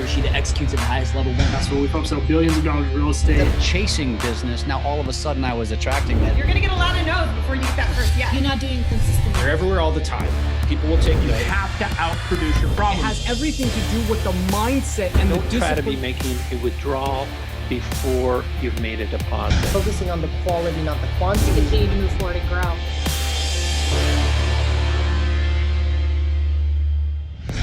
she that executes at the highest level wins. That's what we focus on, billions of dollars in real estate. The chasing business, now all of a sudden I was attracting it. You're gonna get a lot of no's before you get that first yes. You're not doing it consistently. You're everywhere all the time. People will take you. You have to outproduce your problems. It has everything to do with the mindset and the discipline. Don't try to be making a withdrawal before you've made a deposit. Focusing on the quality, not the quantity. Continue to move forward and grow.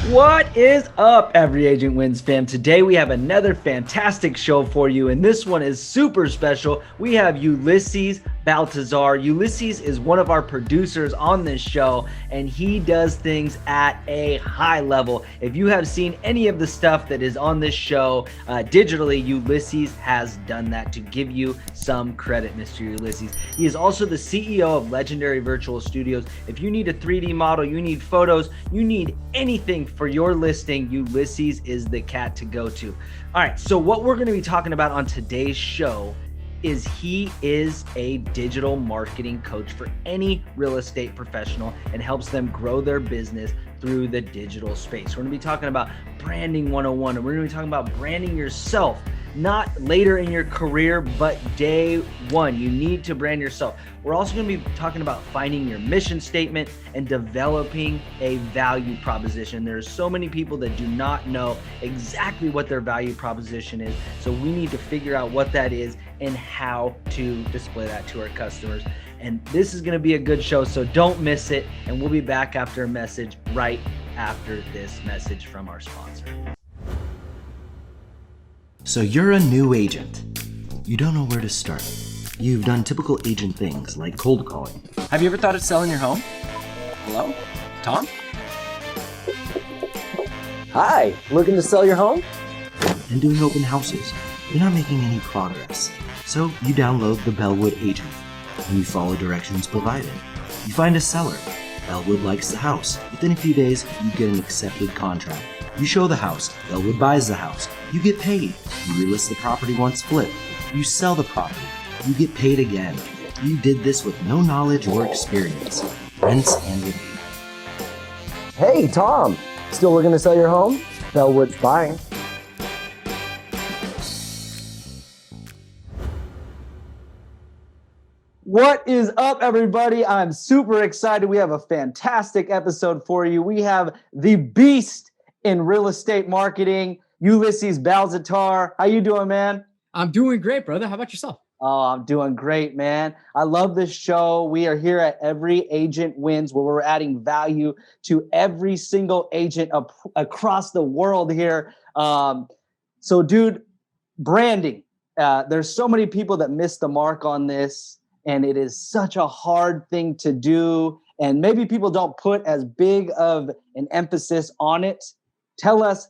What is up, Every Agent Wins fam? Today we have another fantastic show for you, and this one is super special. We have Ulysses Baltazar. Ulysses is one of our producers on this show, and he does things at a high level. If you have seen any of the stuff that is on this show digitally, Ulysses has done that. To give you some credit, Mr. Ulysses. He is also the CEO of Legendary Virtual Studios. If you need a 3D model, you need photos, you need anything for your listing, Ulysses is the cat to go to. All right, so what we're going to be talking about on today's show is he is a digital marketing coach for any real estate professional and helps them grow their business through the digital space. We're going to be talking about branding 101, and we're going to be talking about branding yourself, not later in your career, but day one. You need to brand yourself. We're also going to be talking about finding your mission statement and developing a value proposition. There's so many people that do not know exactly what their value proposition is. So we need to figure out what that is and how to display that to our customers. And this is going to be a good show, so don't miss it. And we'll be back after a message right after this message from our sponsor. So you're a new agent. You don't know where to start. You've done typical agent things like cold calling. Have you ever thought of selling your home? Hello? Tom? Hi, looking to sell your home? And doing open houses. You're not making any progress. So you download the Bellwood Agent and you follow directions provided. You find a seller. Bellwood likes the house. Within a few days, you get an accepted contract. You show the house. Bellwood buys the house. You get paid. You relist the property once flipped. You sell the property. You get paid again. You did this with no knowledge or experience. Rinse and repeat. Hey, Tom. Still looking to sell your home? Bellwood's buying. What is up, everybody? I'm super excited. We have a fantastic episode for you. We have the beast in real estate marketing, Ulysses Baltazar. How you doing, man? I'm doing great, brother. How about yourself? Oh, I'm doing great, man. I love this show. We are here at Every Agent Wins, where we're adding value to every single agent across the world here. So, dude, branding. There's so many people that miss the mark on this, and it is such a hard thing to do. And maybe people don't put as big of an emphasis on it. Tell us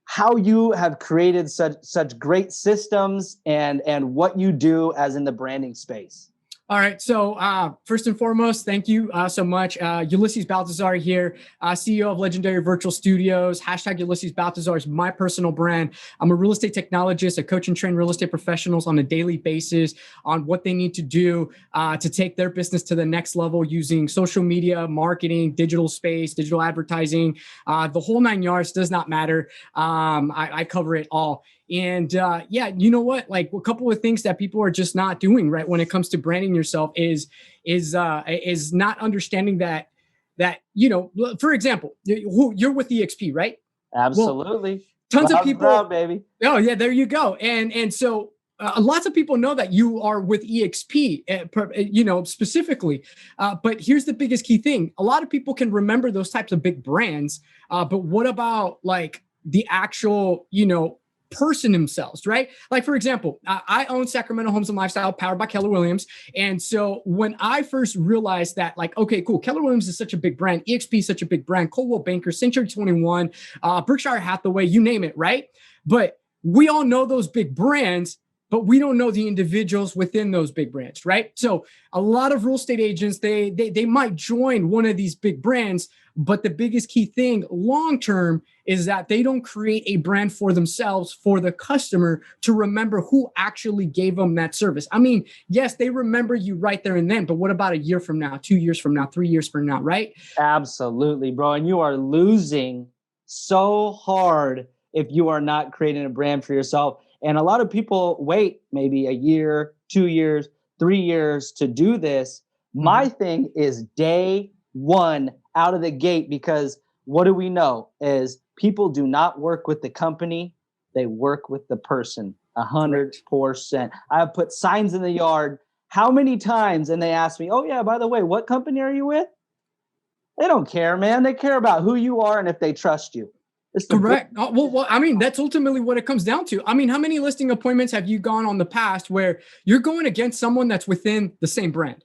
how you have created such great systems and what you do as in the branding space. All right. So first and foremost, thank you so much. Ulysses Baltazar here, CEO of Legendary Virtual Studios. Hashtag Ulysses Baltazar is my personal brand. I'm a real estate technologist. I coach and train real estate professionals on a daily basis on what they need to do to take their business to the next level using social media, marketing, digital space, digital advertising, the whole 9 yards. Does not matter. I cover it all. And yeah, you know what? Like a couple of things that people are just not doing right when it comes to branding yourself is not understanding that you know, for example, you're with EXP, right? Absolutely. Well, tons of people, proud, baby. Oh yeah, there you go. And so lots of people know that you are with EXP, you know, specifically. But here's the biggest key thing: a lot of people can remember those types of big brands, but what about like the actual, you know, person themselves, right? Like, for example, I own Sacramento Homes and Lifestyle, powered by Keller Williams. And so when I first realized that, like, okay, cool, Keller Williams is such a big brand, EXP is such a big brand, Coldwell Banker, Century 21, Berkshire Hathaway, you name it, right? But we all know those big brands, but we don't know the individuals within those big brands, right? So a lot of real estate agents, they might join one of these big brands, but the biggest key thing long-term is that they don't create a brand for themselves, for the customer to remember who actually gave them that service. I mean, yes, they remember you right there and then, but what about a year from now, 2 years from now, 3 years from now, right? Absolutely, bro. And you are losing so hard if you are not creating a brand for yourself. And a lot of people wait maybe a year, 2 years, 3 years to do this. My thing is day one out of the gate, because what do we know is people do not work with the company. They work with the person 100%. I have put signs in the yard how many times, and they ask me, oh yeah, by the way, what company are you with? They don't care, man. They care about who you are and if they trust you. Correct. Well, I mean, that's ultimately what it comes down to. I mean, how many listing appointments have you gone on the past where you're going against someone that's within the same brand?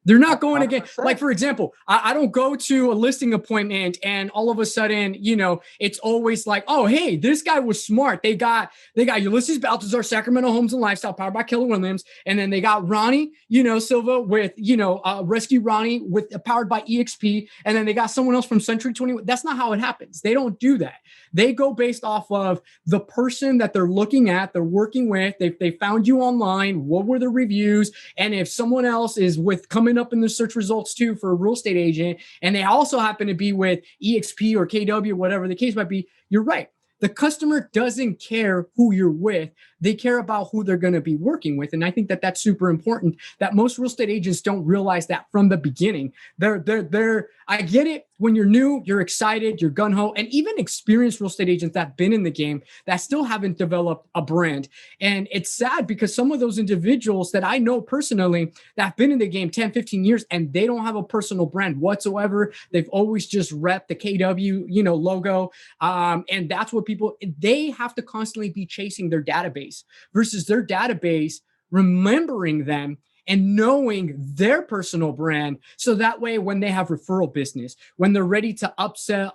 They're not going against, like, for example, I don't go to a listing appointment and all of a sudden, you know, it's always like, oh, hey, this guy was smart. They got Ulysses Baltazar, Sacramento Homes and Lifestyle, powered by Keller Williams. And then they got Ronnie, Silva with, Rescue Ronnie with powered by EXP. And then they got someone else from Century 21. That's not how it happens. They don't do that. They go based off of the person that they're looking at, they're working with. They found you online. What were the reviews? And if someone else is coming up in the search results too for a real estate agent, and they also happen to be with EXP or KW, whatever the case might be, you're right. The customer doesn't care who you're with. They care about who they're going to be working with. And I think that that's super important, that most real estate agents don't realize that from the beginning. I get it. When you're new, you're excited, you're gung-ho, and even experienced real estate agents that have been in the game that still haven't developed a brand. And it's sad because some of those individuals that I know personally that have been in the game 10, 15 years, and they don't have a personal brand whatsoever. They've always just repped the KW, logo. And that's what they have to constantly be chasing their database versus their database remembering them and knowing their personal brand. So that way, when they have referral business, when they're ready to upsell,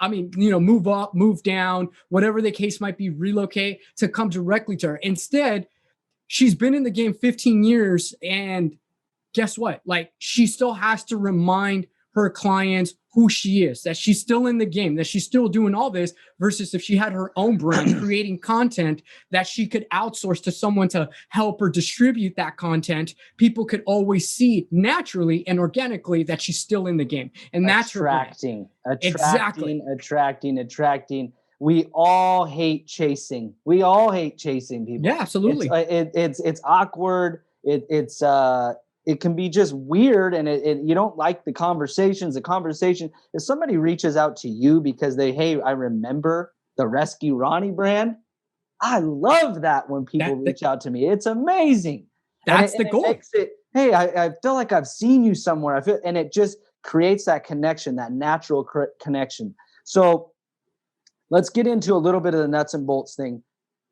move up, move down, whatever the case might be, relocate, to come directly to her. Instead, she's been in the game 15 years, and guess what? Like, she still has to remind her clients who she is, that she's still in the game, that she's still doing all this, versus if she had her own brand creating content that she could outsource to someone to help her distribute that content, people could always see naturally and organically that she's still in the game. And that's attracting. Exactly. We all hate chasing. We all hate chasing people. Yeah, absolutely. It's awkward. It can be just weird, and you don't like the conversations. If somebody reaches out to you because I remember the Rescue Ronnie brand, I love that when people reach out to me. It's amazing. That's the goal. Hey, I feel like I've seen you somewhere. And it just creates that connection, that natural connection. So let's get into a little bit of the nuts and bolts thing.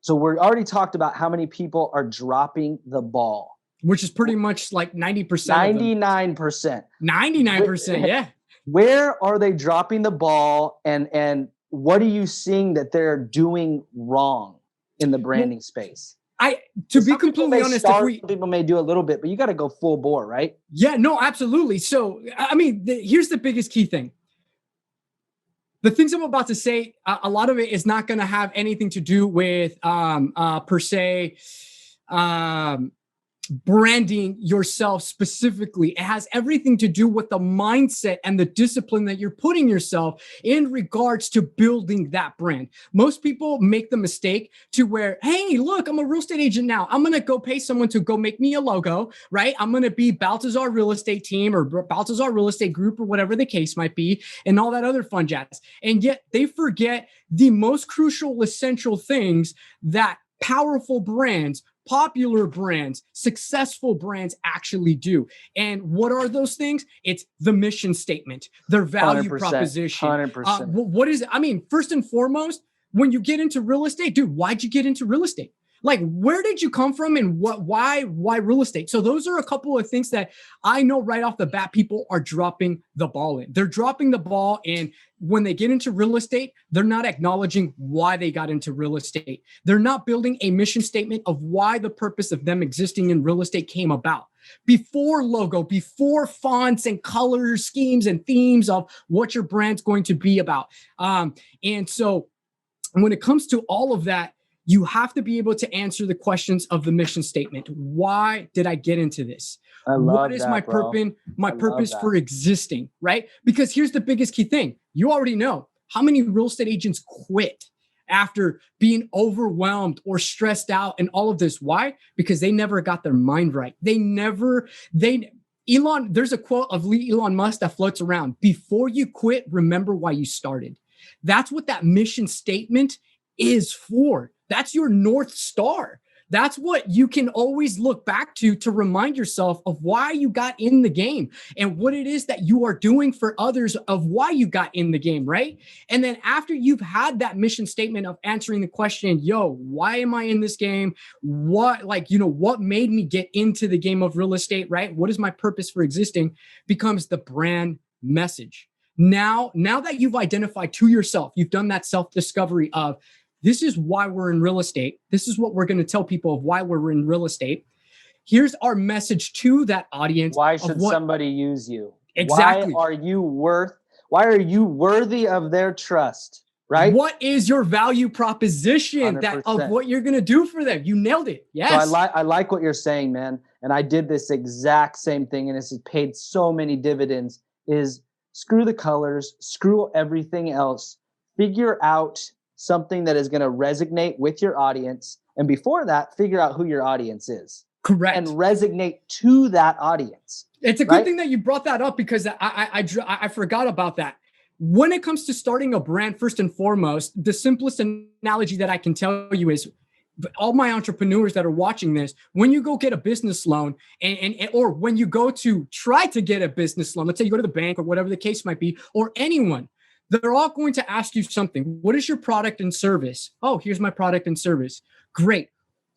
So we're already talked about how many people are dropping the ball. Which is pretty much like 90%. 99%. 99%, yeah. Where are they dropping the ball, and what are you seeing that they're doing wrong in the branding space? To be completely honest, people may do a little bit, but you got to go full bore, right? Yeah, no, absolutely. So, I mean, here's the biggest key thing. The things I'm about to say, a lot of it is not going to have anything to do with, per se, branding yourself specifically. It has everything to do with the mindset and the discipline that you're putting yourself in regards to building that brand. Most people make the mistake to where, hey, look, I'm a real estate agent now. I'm going to go pay someone to go make me a logo, right? I'm going to be Baltazar Real Estate Team or Baltazar Real Estate Group or whatever the case might be, and all that other fun jazz. And yet they forget the most crucial, essential things that powerful brands, popular brands, successful brands actually do. And what are those things? It's the mission statement, their value 100%, proposition. 100%. What is it? I mean, first and foremost, when you get into real estate, dude, why'd you get into real estate? Like, where did you come from and why real estate? So those are a couple of things that I know right off the bat, people are dropping the ball in. They're dropping the ball. And when they get into real estate, they're not acknowledging why they got into real estate. They're not building a mission statement of why the purpose of them existing in real estate came about. Before logo, before fonts and color schemes and themes of what your brand's going to be about. And so when it comes to all of that, you have to be able to answer the questions of the mission statement. Why did I get into this? What is my purpose for existing, right? Because here's the biggest key thing. You already know how many real estate agents quit after being overwhelmed or stressed out and all of this. Why? Because they never got their mind right. There's a quote of Elon Musk that floats around: before you quit, remember why you started. That's what that mission statement is for. That's your North Star. That's what you can always look back to remind yourself of why you got in the game and what it is that you are doing for others of why you got in the game, right? And then after you've had that mission statement of answering the question, yo, why am I in this game? What made me get into the game of real estate, right? What is my purpose for existing? Becomes the brand message. Now that you've identified to yourself, you've done that self-discovery of, this is why we're in real estate. This is what we're going to tell people of why we're in real estate. Here's our message to that audience. Why should somebody use you? Exactly. Why are you worthy of their trust? Right? What is your value proposition of what you're going to do for them? You nailed it. Yes. So I like what you're saying, man. And I did this exact same thing, and this has paid so many dividends. Is screw the colors, screw everything else. Figure out something that is going to resonate with your audience. And before that, figure out who your audience is. Correct. And resonate to that audience. It's a good thing that you brought that up, because I forgot about that. When it comes to starting a brand, first and foremost, the simplest analogy that I can tell you is, all my entrepreneurs that are watching this, when you go get a business loan or when you go to try to get a business loan, let's say you go to the bank or whatever the case might be, or anyone, they're all going to ask you something. What is your product and service? Oh, here's my product and service. Great.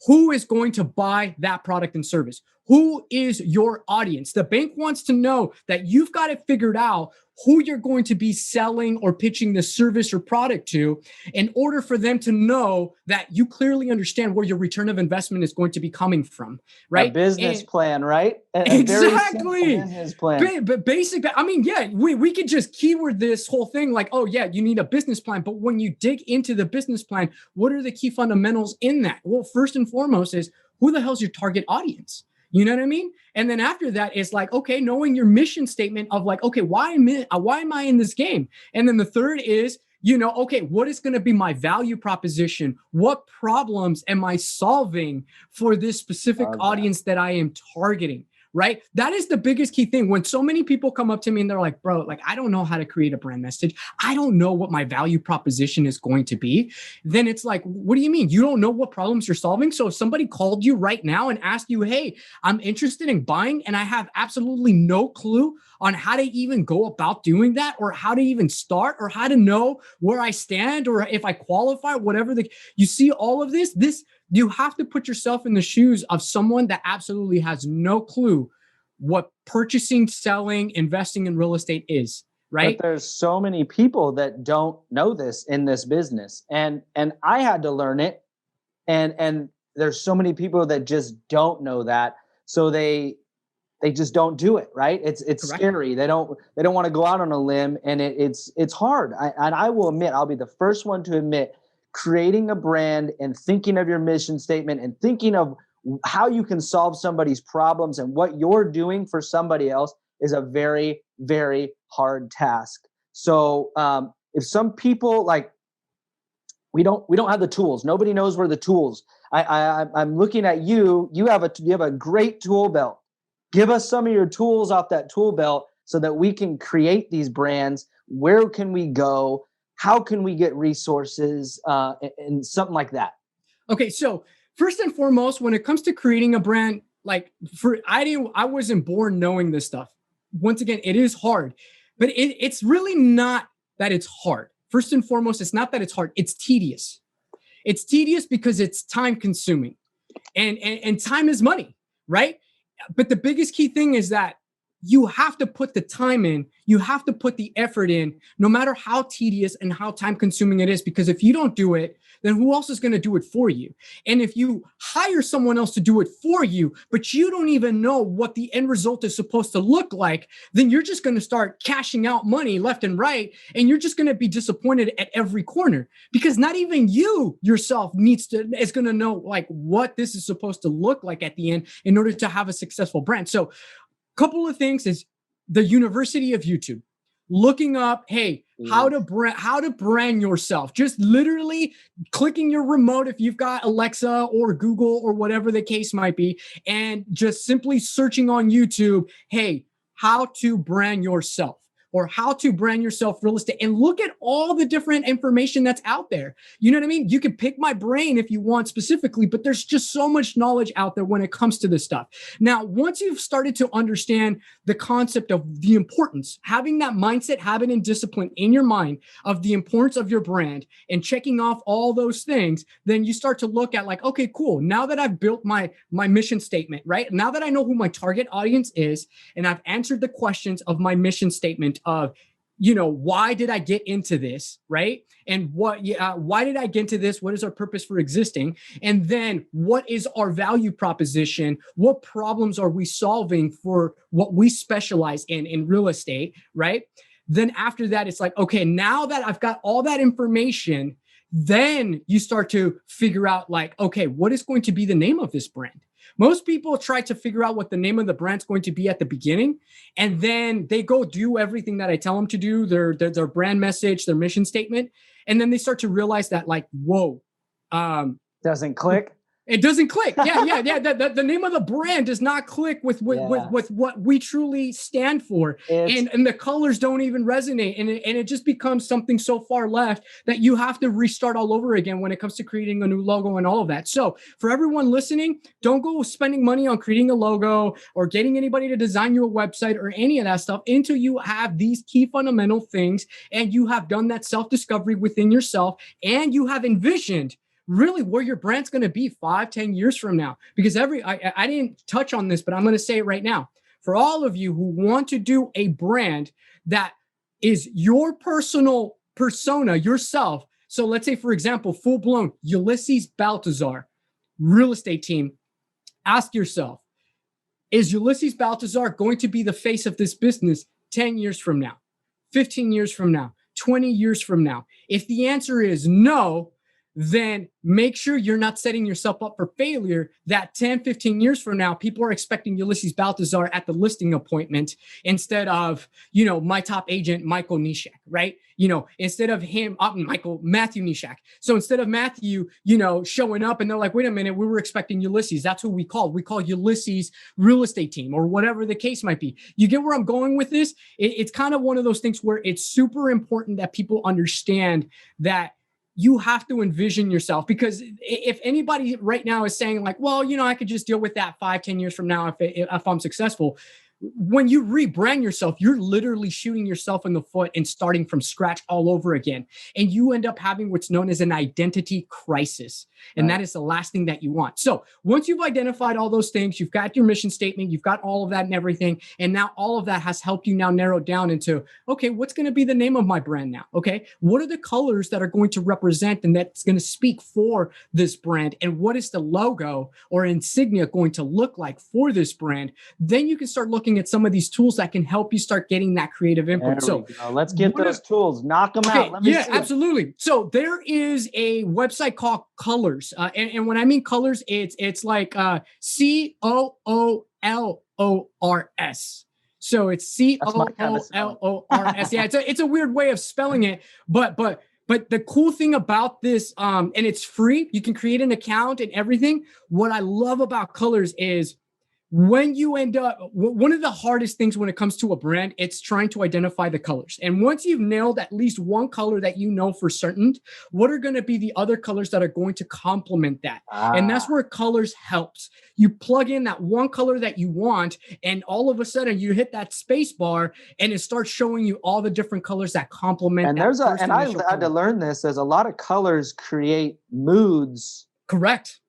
Who is going to buy that product and service? Who is your audience? The bank wants to know that you've got it figured out who you're going to be selling or pitching the service or product to, in order for them to know that you clearly understand where your return of investment is going to be coming from, right? A business plan, right? Exactly. Business plan. But basic, I mean, yeah, we could just keyword this whole thing like, oh yeah, you need a business plan. But when you dig into the business plan, what are the key fundamentals in that? Well, first and foremost is, who the hell's your target audience? You know what I mean? And then after that, it's like, okay, knowing your mission statement of like, okay, why am I in this game? And then the third is, okay, what is going to be my value proposition? What problems am I solving for this specific audience that I am targeting? Right? That is the biggest key thing. When so many people come up to me and they're like, bro, like, I don't know how to create a brand message. I don't know what my value proposition is going to be. Then it's like, what do you mean? You don't know what problems you're solving? So if somebody called you right now and asked you, hey, I'm interested in buying, and I have absolutely no clue on how to even go about doing that, or how to even start, or how to know where I stand, or if I qualify, whatever you see all of this, you have to put yourself in the shoes of someone that absolutely has no clue what purchasing, selling, investing in real estate is, right? But there's so many people that don't know this in this business. And I had to learn it. And there's so many people that just don't know that. So they just don't do it, right? It's scary. They don't want to go out on a limb, and it's hard. And I will admit, I'll be the first one to admit, creating a brand and thinking of your mission statement and thinking of how you can solve somebody's problems and what you're doing for somebody else is a very, very hard task. So if some people, like, we don't have the tools. Nobody knows where the tools. I'm looking at you. You have a great tool belt. Give us some of your tools off that tool belt so that we can create these brands. Where can we go? How can we get resources and something like that? Okay, so first and foremost, when it comes to creating a brand, like I wasn't born knowing this stuff. Once again, it is hard, but it's really not that it's hard. First and foremost, it's not that it's hard. It's tedious. It's tedious because it's time consuming, and time is money, right? But the biggest key thing is that you have to put the time in, you have to put the effort in, no matter how tedious and how time consuming it is, because if you don't do it, then who else is going to do it for you? And if you hire someone else to do it for you, but you don't even know what the end result is supposed to look like, then you're just going to start cashing out money left and right. And you're just going to be disappointed at every corner, because not even you yourself is going to know like what this is supposed to look like at the end in order to have a successful brand. So couple of things is the University of YouTube. looking up, hey, how to brand yourself. Just literally clicking your remote if you've got Alexa or Google or whatever the case might be, and just simply searching on YouTube, hey, how to brand yourself, or how to brand yourself real estate, and look at all the different information that's out there. You know what I mean? You can pick my brain if you want specifically, but there's just so much knowledge out there when it comes to this stuff. Now, once you've started to understand the concept of the importance, having that mindset, habit, and discipline in your mind of the importance of your brand and checking off all those things, then you start to look at like, okay, cool. Now that I've built my mission statement, right? Now that I know who my target audience is, and I've answered the questions of my mission statement of, you know, why did I get into this, right? And why did I get into this? What is our purpose for existing? And then what is our value proposition? What problems are we solving for what we specialize in real estate, right? Then after that, it's like, okay, now that I've got all that information, then you start to figure out like, okay, what is going to be the name of this brand? Most people try to figure out what the name of the brand's going to be at the beginning, and then they go do everything that I tell them to do, their brand message, their mission statement, and then they start to realize that like, whoa, doesn't click. It doesn't click. Yeah. The name of the brand does not click with what we truly stand for, and the colors don't even resonate, and it just becomes something so far left that you have to restart all over again when it comes to creating a new logo and all of that. So for everyone listening, don't go spending money on creating a logo or getting anybody to design you a website or any of that stuff until you have these key fundamental things and you have done that self-discovery within yourself and you have envisioned really where your brand's going to be 5-10 years from now. Because I didn't touch on this, but I'm going to say it right now. For all of you who want to do a brand that is your personal persona, yourself. So let's say, for example, full blown Ulysses Baltazar, real estate team. Ask yourself, is Ulysses Baltazar going to be the face of this business 10 years from now, 15 years from now, 20 years from now? If the answer is no, then make sure you're not setting yourself up for failure that 10, 15 years from now, people are expecting Ulysses Baltazar at the listing appointment instead of, you know, my top agent, Michael Nishak, right? You know, instead of him, Matthew Nishak. So instead of Matthew, you know, showing up and they're like, wait a minute, we were expecting Ulysses. That's who we called. We call Ulysses real estate team or whatever the case might be. You get where I'm going with this? It's kind of one of those things where it's super important that people understand that you have to envision yourself, because if anybody right now is saying like, well, you know, I could just deal with that 5-10 years from now if I'm successful. When you rebrand yourself, you're literally shooting yourself in the foot and starting from scratch all over again. And you end up having what's known as an identity crisis. And that is the last thing that you want. So once you've identified all those things, you've got your mission statement, you've got all of that and everything. And now all of that has helped you now narrow down into, okay, what's going to be the name of my brand now? Okay. What are the colors that are going to represent and that's going to speak for this brand? And what is the logo or insignia going to look like for this brand? Then you can start looking at some of these tools that can help you start getting that creative input. So let's get those tools, knock them out. Let me see absolutely. So there is a website called Colors. And when I mean colors, it's like COOLORS. So it's COOLORS. Yeah, it's a weird way of spelling it, but the cool thing about this, and it's free, you can create an account and everything. What I love about Colors is when you end up, one of the hardest things when it comes to a brand, it's trying to identify the colors. And once you've nailed at least one color that you know for certain, what are going to be the other colors that are going to complement that? And that's where Colors helps. You plug in that one color that you want, and all of a sudden you hit that space bar and it starts showing you all the different colors that complement. And I had to learn this. There's a lot of colors create moods. Correct.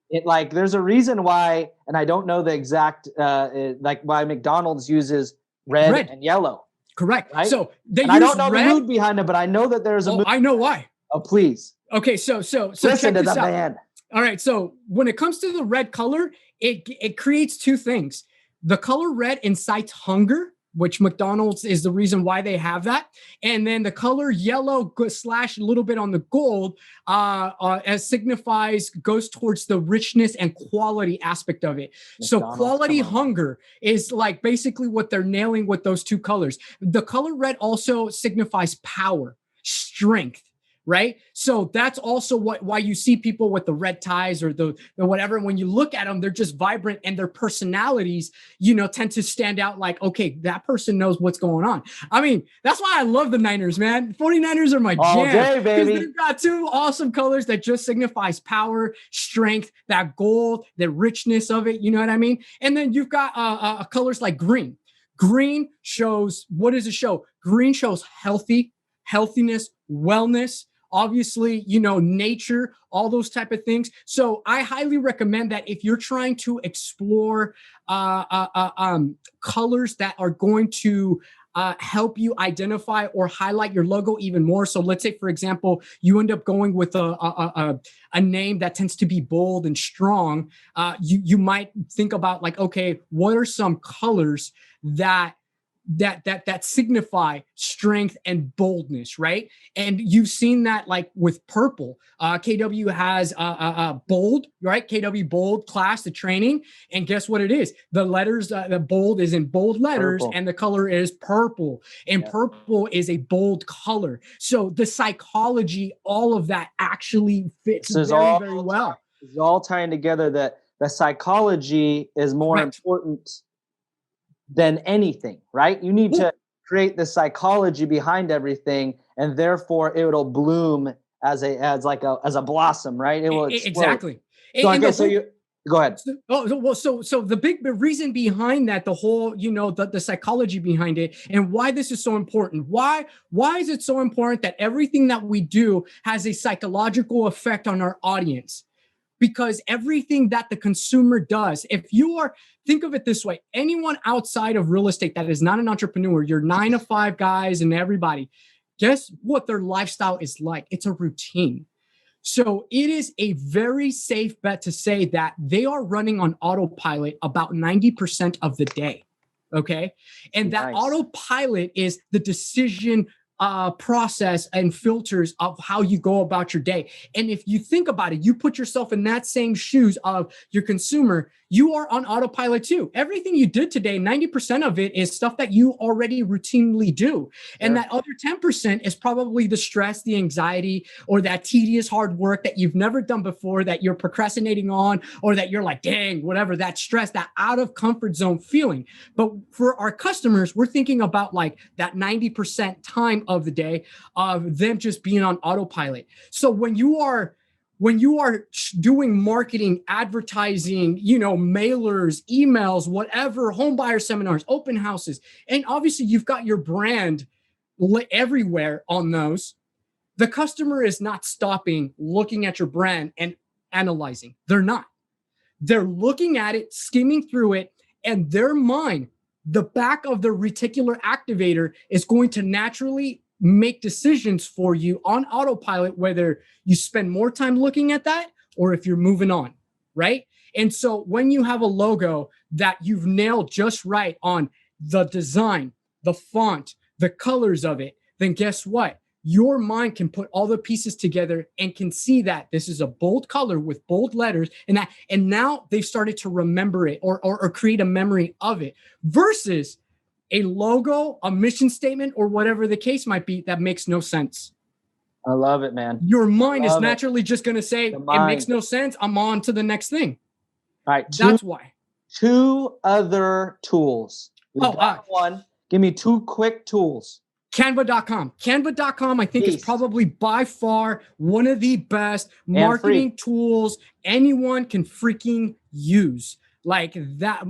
There's a reason why, and I don't know the exact, why McDonald's uses red and yellow. Correct. Right? So I don't know the mood behind it, but I know that there's a mood. I know why. Oh, please. Okay. So listen to the band. All right. So when it comes to the red color, it creates two things. The color red incites hunger, which McDonald's is the reason why they have that. And then the color yellow slash a little bit on the gold as signifies, goes towards the richness and quality aspect of it. So quality hunger is like basically what they're nailing with those two colors. The color red also signifies power, strength. Right. So that's also why you see people with the red ties or the whatever. When you look at them, they're just vibrant and their personalities, tend to stand out like, okay, that person knows what's going on. I mean, that's why I love the Niners, man. 49ers are my jam. All day, baby. They've got two awesome colors that just signifies power, strength, that gold, the richness of it. You know what I mean? And then you've got colors like green. Green shows, what does it show? Green shows healthiness, wellness. Obviously, nature, all those type of things. So I highly recommend that if you're trying to explore colors that are going to help you identify or highlight your logo even more. So let's say, for example, you end up going with a name that tends to be bold and strong. You might think about like, okay, what are some colors that signify strength and boldness, right? And you've seen that like with purple. KW has bold, right? KW bold class, the training. And guess what it is? The letters, the bold is in bold letters purple. And the color is purple. And purple is a bold color. So the psychology, all of that actually fits very well. It's all tying together that the psychology is more important than anything, right? You need to create the psychology behind everything, and therefore it'll bloom as a blossom, right? It will explode. Exactly. So you go ahead. So the big reason behind that, the whole, the psychology behind it, and why this is so important. Why is it so important that everything that we do has a psychological effect on our audience? Because everything that the consumer does, think of it this way, anyone outside of real estate that is not an entrepreneur, your 9-to-5 guys and everybody, guess what their lifestyle is like? It's a routine. So it is a very safe bet to say that they are running on autopilot about 90% of the day. Okay. And that autopilot is the decision process and filters of how you go about your day. And if you think about it, you put yourself in that same shoes of your consumer, you are on autopilot too. Everything you did today, 90% of it is stuff that you already routinely do. And that other 10% is probably the stress, the anxiety, or that tedious hard work that you've never done before, that you're procrastinating on, or that you're like, dang, whatever, that stress, that out of comfort zone feeling. But for our customers, we're thinking about like that 90% time of the day of them just being on autopilot. So when you are doing marketing, advertising, mailers, emails, whatever, home buyer seminars, open houses, and obviously you've got your brand everywhere on those, the customer is not stopping looking at your brand and analyzing. They're not. They're looking at it, skimming through it, and their mind, the back of the reticular activator, is going to naturally make decisions for you on autopilot, whether you spend more time looking at that or if you're moving on, right? And so when you have a logo that you've nailed just right on the design, the font, the colors of it, then guess what? Your mind can put all the pieces together and can see that this is a bold color with bold letters, and now they've started to remember it or create a memory of it, versus a logo, a mission statement, or whatever the case might be that makes no sense. I love it, man. Your mind is naturally just going to say, it makes no sense. I'm on to the next thing. All right. That's why. 2 other tools. One. Give me 2 quick tools. Canva.com. Canva.com, I think, is probably by far one of the best marketing tools anyone can freaking use. Like that,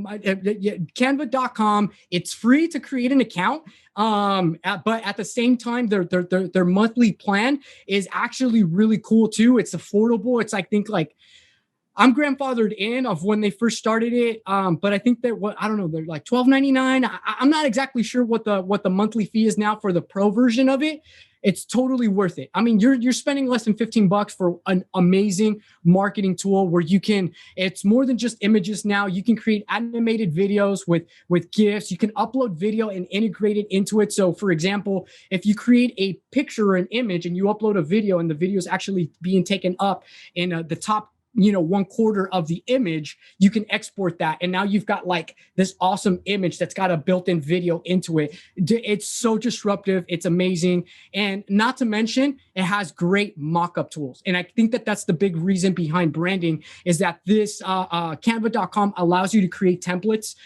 Canva.com, it's free to create an account. But at the same time, their monthly plan is actually really cool too. It's affordable. It's, I think, like, I'm grandfathered in of when they first started it. But I think they're they're like $12.99. I'm not exactly sure what the monthly fee is now for the pro version of it. it's totally worth it. I mean, you're spending less than $15 for an amazing marketing tool where it's more than just images now. You can create animated videos with GIFs. You can upload video and integrate it into it. So for example, if you create a picture or an image and you upload a video and the video is actually being taken up in the top 1/4 of the image, you can export that. And now you've got like this awesome image that's got a built-in video into it. It's so disruptive. It's amazing. And not to mention, it has great mock-up tools. And I think that that's the big reason behind branding is that this Canva.com allows you to create templates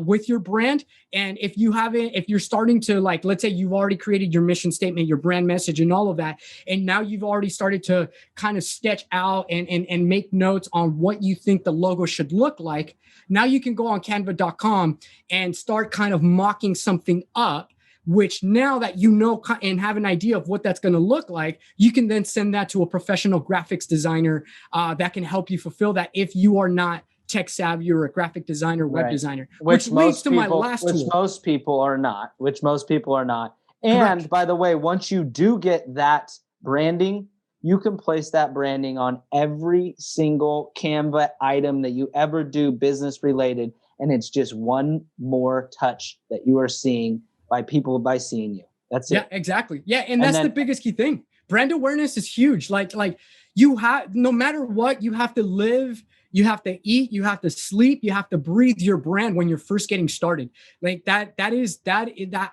with your brand. And if you're starting to like, let's say you've already created your mission statement, your brand message and all of that, and now you've already started to kind of sketch out and make notes on what you think the logo should look like. Now you can go on Canva.com and start kind of mocking something up, which now that you know and have an idea of what that's going to look like, you can then send that to a professional graphics designer that can help you fulfill that if you are not tech savvy or a graphic designer, web designer, which leads to my last tool. Which most people are not. And correct. By the way, once you do get that branding, you can place that branding on every single Canva item that you ever do business related. And it's just one more touch that you are seeing by seeing you. That's it. Yeah, exactly. Yeah. And that's the biggest key thing. Brand awareness is huge. Like you have, no matter what, you have to live, you have to eat, you have to sleep, you have to breathe your brand when you're first getting started. Like that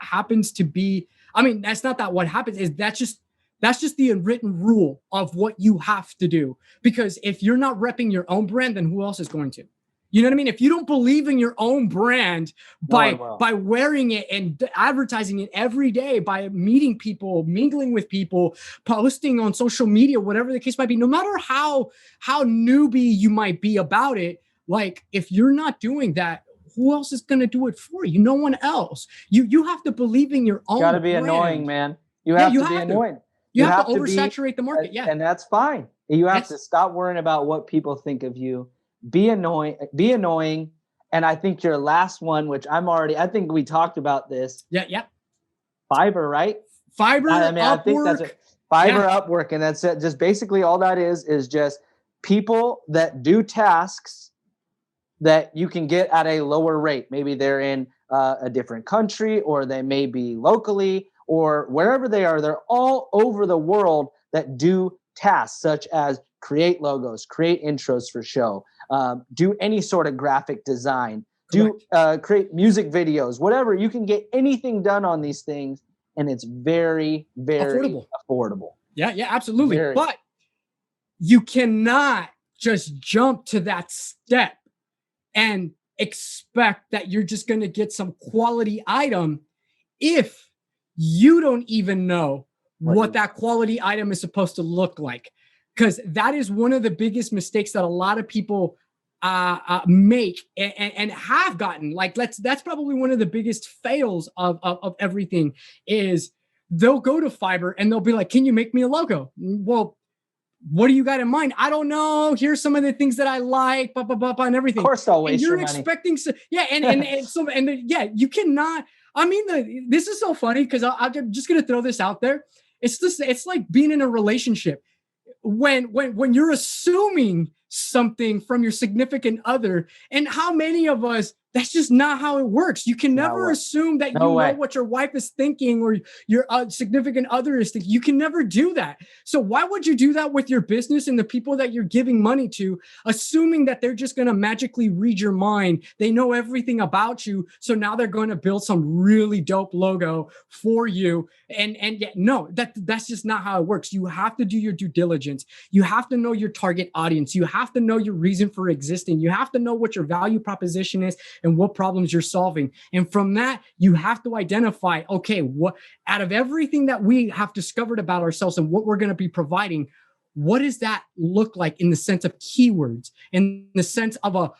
happens to be, I mean, that's not that what happens is that's just the unwritten rule of what you have to do. Because if you're not repping your own brand, then who else is going to? You know what I mean? If you don't believe in your own brand by wearing it and advertising it every day, by meeting people, mingling with people, posting on social media, whatever the case might be, no matter how newbie you might be about it, like if you're not doing that, who else is going to do it for you? No one else. You have to believe in your own brand. You got to be annoying, man. You have to be annoying. You have to oversaturate the market. Yeah. And that's fine. You have to stop worrying about what people think of you. Be annoying. And I think your last one, which I think we talked about this. Yeah. Fiverr, right? Fiverr, I think that's it. Fiverr, Upwork. And that's it. Just basically all that is just people that do tasks that you can get at a lower rate. Maybe they're in a different country, or they may be locally, or wherever they are. They're all over the world that do tasks such as create logos, create intros for show, do any sort of graphic design, create music videos, whatever. You can get anything done on these things, and it's very, very affordable. Yeah, absolutely. But you cannot just jump to that step and expect that you're just going to get some quality item if you don't even know what that quality item is supposed to look like. Because that is one of the biggest mistakes that a lot of people make and have gotten. Like that's probably one of the biggest fails of everything is they'll go to Fiverr and they'll be like, "Can you make me a logo?" Well, what do you got in mind? I don't know. Here's some of the things that I like, blah, blah, blah, blah, and everything. Of course, I'll waste your money. You're expecting, you cannot. I mean, this is so funny because I'm just gonna throw this out there. It's like being in a relationship. When you're assuming something from your significant other, and how many of us, that's just not how it works. You can never assume that know what your wife is thinking or your significant other is thinking. You can never do that. So why would you do that with your business and the people that you're giving money to, assuming that they're just going to magically read your mind? They know everything about you. So now they're going to build some really dope logo for you. And yet, no, that's just not how it works. You have to do your due diligence. You have to know your target audience. You have to know your reason for existing. You have to know what your value proposition is and what problems you're solving. And from that, you have to identify, okay, what out of everything that we have discovered about ourselves and what we're going to be providing, what does that look like in the sense of keywords, in the sense of a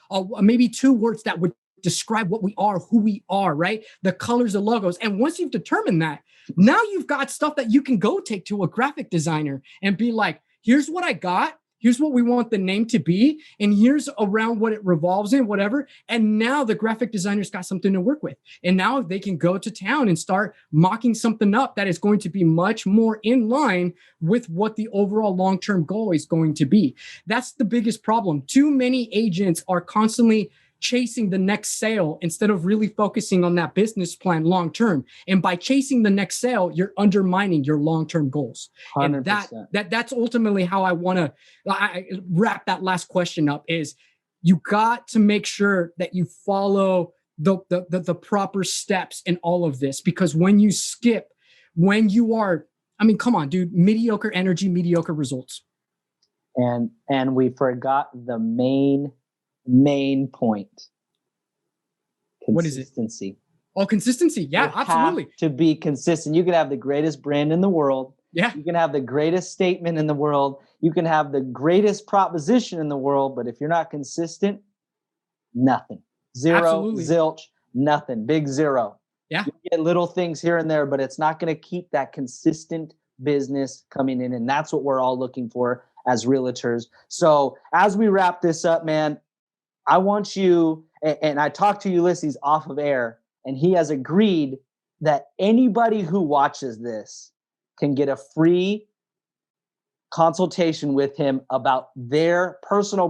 maybe 2 words that would describe what we are, who we are, right? The colors, the logos. And once you've determined that, now you've got stuff that you can go take to a graphic designer and be like, here's what I got. here's what we want the name to be, and here's around what it revolves in, whatever. And now the graphic designer's got something to work with. And now they can go to town and start mocking something up that is going to be much more in line with what the overall long-term goal is going to be. That's the biggest problem. Too many agents are constantly chasing the next sale instead of really focusing on that business plan long term. And by chasing the next sale, you're undermining your long-term goals. 100%. And that's ultimately how I want to wrap that last question up is you got to make sure that you follow the proper steps in all of this, because when you skip, when you are, I mean, come on, dude, mediocre energy, mediocre results. And we forgot the main point. What is it? Consistency. Oh, consistency. Yeah, absolutely. Have to be consistent. You can have the greatest brand in the world. Yeah. You can have the greatest statement in the world. You can have the greatest proposition in the world, but if you're not consistent, nothing. Zero, Absolutely. zilch, nothing. Big zero. Yeah. You get little things here and there, but it's not going to keep that consistent business coming in. And that's what we're all looking for as realtors. So as we wrap this up, man, I want you, and I talked to Ulysses off of air, and he has agreed that anybody who watches this can get a free consultation with him about their personal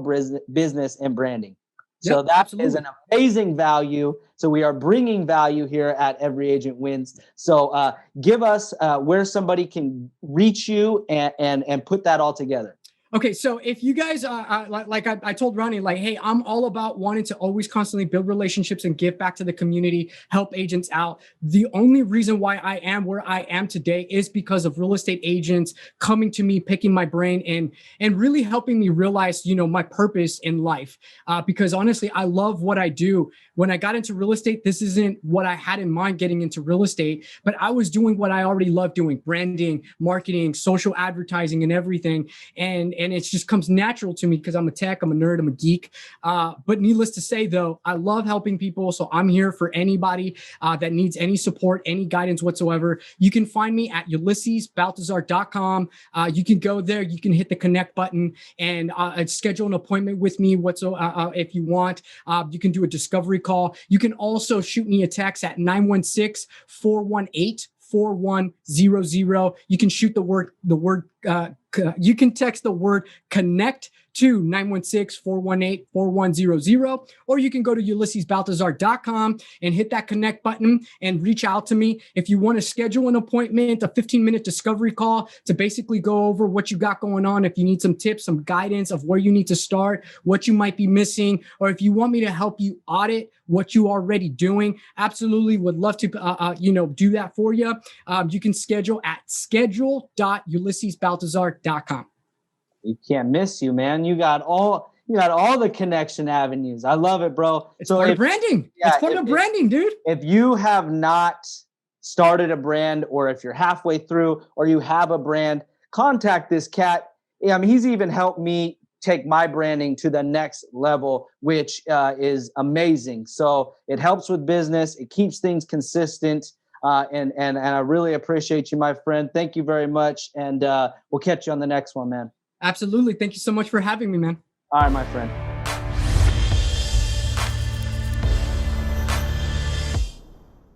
business and branding. So Yep, that absolutely. is an amazing value. So we are bringing value here at Every Agent Wins. So give us where somebody can reach you and put that all together. Okay, so if you guys, like I told Ronnie, like, hey, I'm all about wanting to always constantly build relationships and give back to the community, help agents out. The only reason why I am where I am today is because of real estate agents coming to me, picking my brain, and really helping me realize, my purpose in life. Because honestly, I love what I do. When I got into real estate, this isn't what I had in mind getting into real estate, but I was doing what I already loved doing: branding, marketing, social advertising, and everything. And it just comes natural to me because I'm a tech, I'm a nerd, I'm a geek. But needless to say, though, I love helping people. So I'm here for anybody that needs any support, any guidance whatsoever. You can find me at ulyssesbaltazar.com. You can go there, you can hit the connect button and schedule an appointment with me if you want. You can do a discovery call. You can also shoot me a text at 916-418-4100. You can shoot you can text the word connect to 916-418-4100, or you can go to ulyssesbaltazar.com and hit that connect button and reach out to me. If you want to schedule an appointment, a 15-minute discovery call to basically go over what you got going on, if you need some tips, some guidance of where you need to start, what you might be missing, or if you want me to help you audit what you are already doing, absolutely would love to do that for you. You can schedule at schedule.ulyssesbaltazar.com. We can't miss you, man. You got all the connection avenues. I love it, bro. It's part of branding. It's part of branding, dude. If you have not started a brand, or if you're halfway through, or you have a brand, contact this cat. I mean, he's even helped me take my branding to the next level, which is amazing. So it helps with business. It keeps things consistent. And I really appreciate you, my friend. Thank you very much. And we'll catch you on the next one, man. Absolutely. Thank you so much for having me, man. All right, my friend.